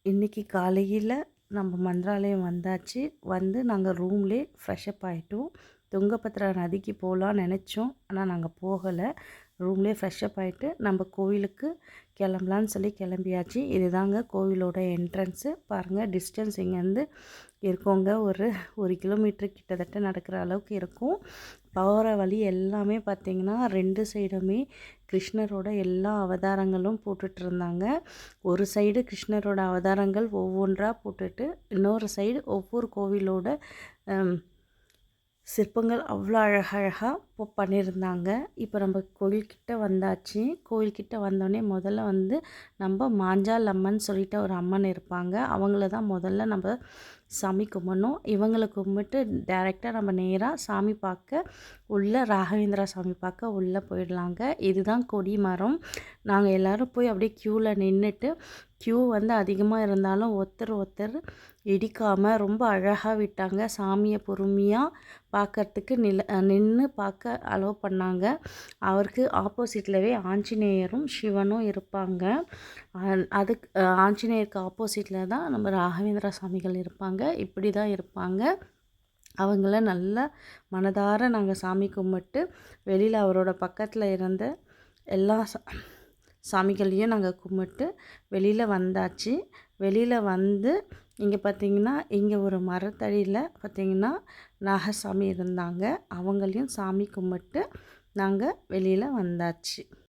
இன்றைக்கி காலையில் நம்ம மந்திராலயம் வந்தாச்சு. வந்து நாங்கள் ரூம்லேயே ஃப்ரெஷ்அப் ஆகிட்டோம். துங்கபத்ரா நதிக்கு போகலான்னு நினச்சோம், ஆனால் நாங்கள் போகலை. ரூம்லேயே ஃப்ரெஷ்அப் ஆகிட்டு நம்ம கோவிலுக்கு கிளம்பலான்னு சொல்லி கிளம்பியாச்சு. இதுதாங்க கோவிலோட என்ட்ரன்ஸு. பாருங்கள், டிஸ்டன்ஸ் இங்கேருந்து இருக்கோங்க, ஒரு கிலோமீட்டர் கிட்டத்தட்ட நடக்கிற அளவுக்கு இருக்கும். போகிற வழி எல்லாமே பார்த்திங்கன்னா 2 சைடுமே கிருஷ்ணரோட எல்லா அவதாரங்களும் போட்டுட்ருந்தாங்க. ஒரு சைடு கிருஷ்ணரோட அவதாரங்கள் ஒவ்வொன்றா போட்டுட்டு, இன்னொரு சைடு ஒவ்வொரு கோவிலோட சிற்பங்கள் அவ்வளோ அழகழகாக பண்ணியிருந்தாங்க. இப்போ நம்ம கோயில்கிட்ட வந்தாச்சு. கோயில்கிட்ட வந்தோடனே முதல்ல வந்து நம்ம மாஞ்சால் அம்மன் சொல்லிட்டு ஒரு அம்மன் இருப்பாங்க. அவங்கள தான் முதல்ல நம்ம சாமி கும்பிடணும். இவங்களை கும்பிட்டு டைரெக்டாக நம்ம நேராக சாமி பார்க்க ராகவேந்திரா சாமி பார்க்க உள்ளே போயிடலாங்க. இதுதான் கொடி மரம். நாங்கள் எல்லோரும் போய் அப்படியே க்யூவில் நின்றுட்டு, க்யூ வந்து அதிகமாக இருந்தாலும் ஒருத்தர் இடிக்காமல் ரொம்ப அழகாக விட்டாங்க. சாமியை பொறுமையாக பார்க்கறதுக்கு நின்று பார்க்க அலோவ் பண்ணாங்க. அவருக்கு ஆப்போசிட்லவே ஆஞ்சநேயரும் சிவனும் இருப்பாங்க. அதுக்கு ஆஞ்சநேயருக்கு ஆப்போசிட்டில் தான் நம்ம ராகவேந்திரா சாமிகள் இருப்பாங்க. இப்படி தான் இருப்பாங்க. அவங்கள நல்லா மனதார நாங்கள் சாமி கும்பிட்டு வெளியில் அவரோட பக்கத்தில் இருந்த எல்லா சாமிகளையும் நாங்கள் கும்பிட்டு வெளியில் வந்தாச்சு. வெளியில் வந்து இங்கே பார்த்திங்கன்னா, இங்கே ஒரு மரத்தடியில் பார்த்திங்கன்னா நாகசாமி இருந்தாங்க. அவங்களையும் சாமி கும்பிட்டு நாங்கள் வெளியில் வந்தாச்சு.